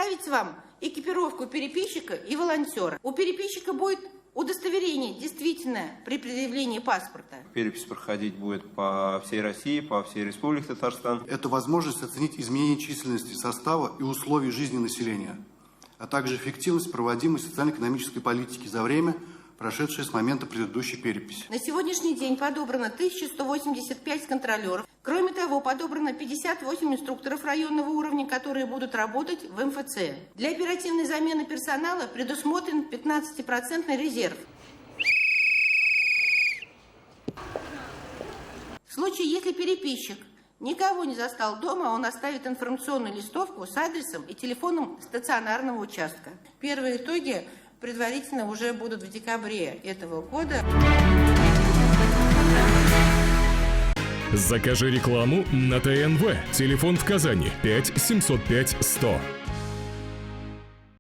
представить вам экипировку переписчика и волонтера. У переписчика будет удостоверение действительное при предъявлении паспорта. Перепись проходить будет по всей России, по всей Республике Татарстан. Это возможность оценить изменение численности состава и условий жизни населения, а также эффективность проводимой социально-экономической политики за время, прошедшее с момента предыдущей переписи. На сегодняшний день подобрано 1185 контролеров. Кроме того, подобрано 58 инструкторов районного уровня, которые будут работать в МФЦ. Для оперативной замены персонала предусмотрен 15% резерв. В случае, если переписчик никого не застал дома, он оставит информационную листовку с адресом и телефоном стационарного участка. Первые итоги предварительно уже будут в декабре этого года. Закажи рекламу на ТНВ. Телефон в Казани 5 705 100.